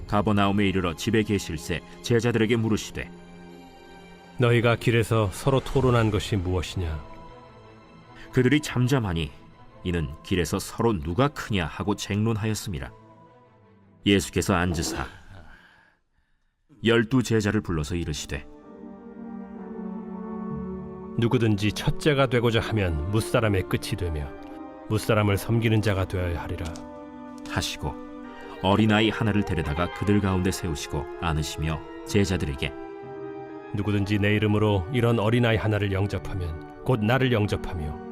가버나움에 이르러 집에 계실새 제자들에게 물으시되 너희가 길에서 서로 토론한 것이 무엇이냐? 그들이 잠잠하니 이는 길에서 서로 누가 크냐 하고 쟁론하였습니다. 예수께서 앉으사 12 제자를 불러서 이르시되 누구든지 첫째가 되고자 하면 무사람의 끝이 되며 무사람을 섬기는 자가 되어야 하리라. 하시고 어린아이 하나를 데려다가 그들 가운데 세우시고 안으시며 제자들에게 누구든지 내 이름으로 이런 어린아이 하나를 영접하면 곧 나를 영접하며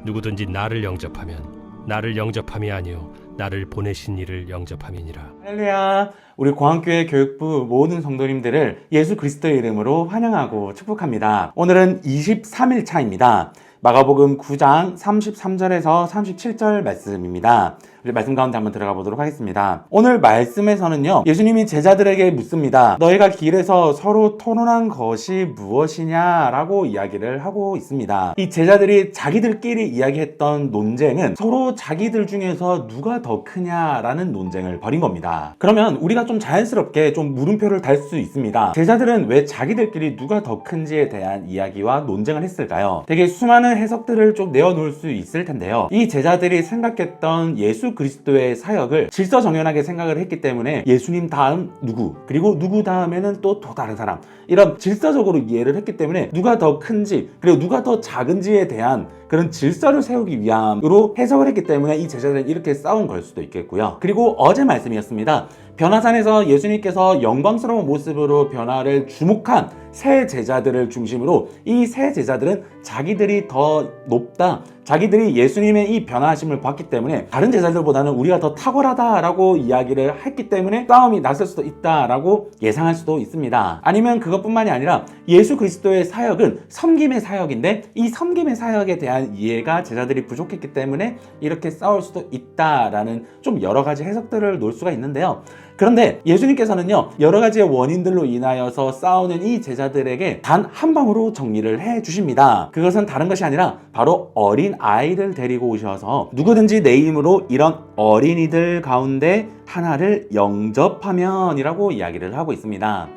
누구든지 나를 영접하면 나를 영접함이 아니요 나를 보내신 이를 영접함이니라. 할렐루야. 우리 광교회 교육부 모든 성도님들을 예수 그리스도의 이름으로 환영하고 축복합니다. 오늘은 23일 차입니다. 마가복음 9장 33절에서 37절 말씀입니다. 우리 말씀 가운데 한번 들어가 보도록 하겠습니다. 오늘 말씀에서는요, 예수님이 제자들에게 묻습니다. 너희가 길에서 서로 토론한 것이 무엇이냐라고 이야기를 하고 있습니다. 이 제자들이 자기들끼리 이야기했던 논쟁은 서로 자기들 중에서 누가 더 크냐라는 논쟁을 벌인 겁니다. 그러면 우리가 좀 자연스럽게 좀 물음표를 달 수 있습니다. 제자들은 왜 자기들끼리 누가 더 큰지에 대한 이야기와 논쟁을 했을까요? 되게 수많은 해석들을 좀 내어놓을 수 있을 텐데요. 이 제자들이 생각했던 예수 그리스도의 사역을 질서정연하게 생각을 했기 때문에 예수님 다음 누구, 그리고 누구 다음에는 또 다른 사람, 이런 질서적으로 이해를 했기 때문에 누가 더 큰지 그리고 누가 더 작은지에 대한 그런 질서를 세우기 위함으로 해석을 했기 때문에 이 제자들은 이렇게 싸운 걸 수도 있겠고요. 그리고 어제 말씀이었습니다. 변화산에서 예수님께서 영광스러운 모습으로 변화를 주목한 새 제자들을 중심으로 이 새 제자들은 자기들이 더 높다, 자기들이 예수님의 이 변화하심을 봤기 때문에 다른 제자들보다는 우리가 더 탁월하다라고 이야기를 했기 때문에 싸움이 났을 수도 있다라고 예상할 수도 있습니다. 아니면 그것뿐만이 아니라 예수 그리스도의 사역은 섬김의 사역인데 이 섬김의 사역에 대한 이해가 제자들이 부족했기 때문에 이렇게 싸울 수도 있다라는 좀 여러 가지 해석들을 놓을 수가 있는데요. 그런데 예수님께서는요, 여러 가지의 원인들로 인하여서 싸우는 이 제자들에게 단 한 방으로 정리를 해 주십니다. 그것은 다른 것이 아니라 바로 어린 아이를 데리고 오셔서 누구든지 내 이름으로 이런 어린이들 가운데 하나를 영접하면 이라고 이야기를 하고 있습니다.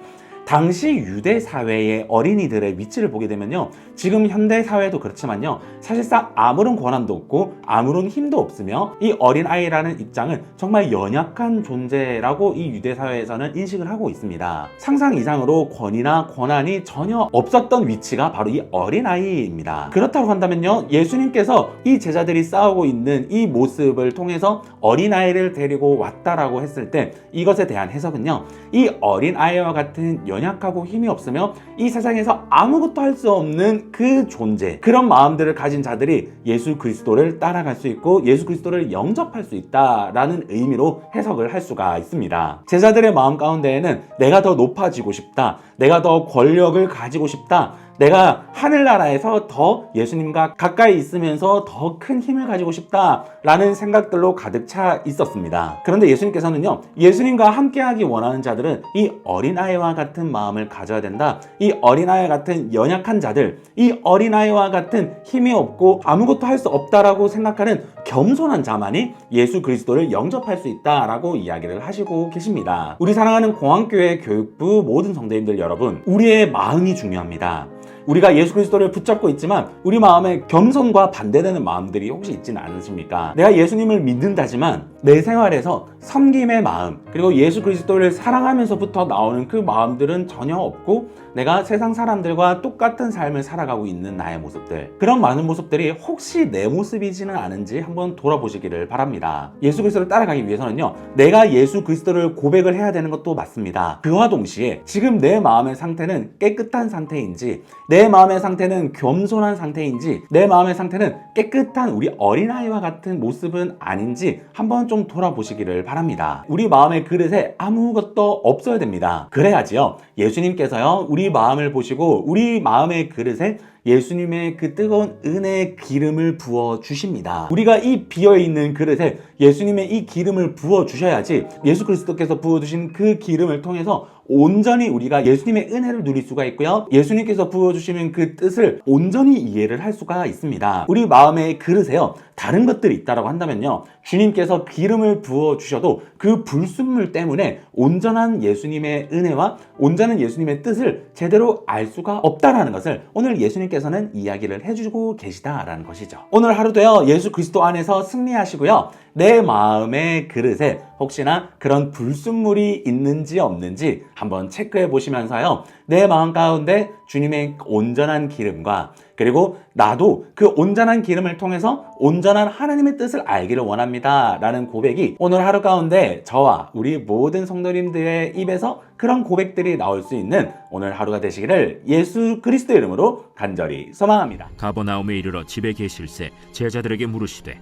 당시 유대 사회의 어린이들의 위치를 보게 되면요, 지금 현대 사회도 그렇지만요, 사실상 아무런 권한도 없고 아무런 힘도 없으며 이 어린아이라는 입장은 정말 연약한 존재라고 이 유대 사회에서는 인식을 하고 있습니다. 상상 이상으로 권위나 권한이 전혀 없었던 위치가 바로 이 어린아이입니다. 그렇다고 한다면요, 예수님께서 이 제자들이 싸우고 있는 이 모습을 통해서 어린아이를 데리고 왔다라고 했을 때 이것에 대한 해석은요, 이 어린아이와 같은 연약하고 힘이 없으며 이 세상에서 아무것도 할 수 없는 그 존재, 그런 마음들을 가진 자들이 예수 그리스도를 따라갈 수 있고 예수 그리스도를 영접할 수 있다라는 의미로 해석을 할 수가 있습니다. 제자들의 마음 가운데에는 내가 더 높아지고 싶다, 내가 더 권력을 가지고 싶다, 내가 하늘나라에서 더 예수님과 가까이 있으면서 더 큰 힘을 가지고 싶다라는 생각들로 가득 차 있었습니다. 그런데 예수님께서는요, 예수님과 함께하기 원하는 자들은 이 어린아이와 같은 마음을 가져야 된다. 이 어린아이와 같은 연약한 자들, 이 어린아이와 같은 힘이 없고 아무것도 할 수 없다라고 생각하는 겸손한 자만이 예수 그리스도를 영접할 수 있다라고 이야기를 하시고 계십니다. 우리 사랑하는 공항교회 교육부 모든 성도님들 여러분, 우리의 마음이 중요합니다. 우리가 예수 그리스도를 붙잡고 있지만 우리 마음에 겸손과 반대되는 마음들이 혹시 있지는 않으십니까? 내가 예수님을 믿는다지만 내 생활에서 섬김의 마음, 그리고 예수 그리스도를 사랑하면서부터 나오는 그 마음들은 전혀 없고 내가 세상 사람들과 똑같은 삶을 살아가고 있는 나의 모습들, 그런 많은 모습들이 혹시 내 모습이지는 않은지 한번 돌아보시기를 바랍니다. 예수 그리스도를 따라가기 위해서는요, 내가 예수 그리스도를 고백을 해야 되는 것도 맞습니다. 그와 동시에 지금 내 마음의 상태는 깨끗한 상태인지, 내 마음의 상태는 겸손한 상태인지, 내 마음의 상태는 깨끗한 우리 어린아이와 같은 모습은 아닌지 한번 좀 돌아보시기를 바랍니다. 우리 마음의 그릇에 아무것도 없어야 됩니다. 그래야지요, 예수님께서요, 우리 마음을 보시고 우리 마음의 그릇에 예수님의 그 뜨거운 은혜의 기름을 부어 주십니다. 우리가 이 비어있는 그릇에 예수님의 이 기름을 부어 주셔야지 예수 그리스도께서 부어 주신 그 기름을 통해서 온전히 우리가 예수님의 은혜를 누릴 수가 있고요. 예수님께서 부어주시는 그 뜻을 온전히 이해를 할 수가 있습니다. 우리 마음의 그릇에요, 다른 것들이 있다고 한다면요, 주님께서 기름을 부어주셔도 그 불순물 때문에 온전한 예수님의 은혜와 온전한 예수님의 뜻을 제대로 알 수가 없다라는 것을 오늘 예수님께서는 이야기를 해주고 계시다라는 것이죠. 오늘 하루도요, 예수 그리스도 안에서 승리하시고요, 내 마음의 그릇에 혹시나 그런 불순물이 있는지 없는지 한번 체크해 보시면서요, 내 마음 가운데 주님의 온전한 기름과 그리고 나도 그 온전한 기름을 통해서 온전한 하나님의 뜻을 알기를 원합니다 라는 고백이 오늘 하루 가운데 저와 우리 모든 성도님들의 입에서 그런 고백들이 나올 수 있는 오늘 하루가 되시기를 예수 그리스도의 이름으로 간절히 소망합니다. 가버나움에 이르러 집에 계실새 제자들에게 물으시되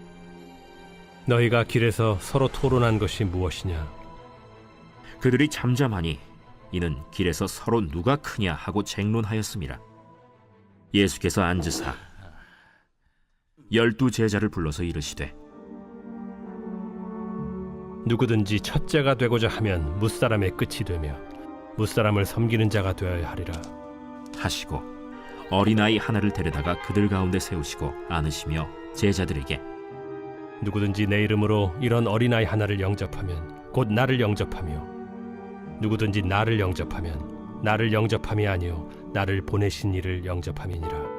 너희가 길에서 서로 토론한 것이 무엇이냐? 그들이 잠잠하니 이는 길에서 서로 누가 크냐 하고 쟁론하였습니다. 예수께서 앉으사 12 제자를 불러서 이르시되 누구든지 첫째가 되고자 하면 무사람의 끝이 되며 무사람을 섬기는 자가 되어야 하리라. 하시고 어린아이 하나를 데려다가 그들 가운데 세우시고 안으시며 제자들에게 누구든지 내 이름으로 이런 어린아이 하나를 영접하면 곧 나를 영접하며 누구든지 나를 영접하면 나를 영접함이 아니요 나를 보내신 이를 영접함이니라.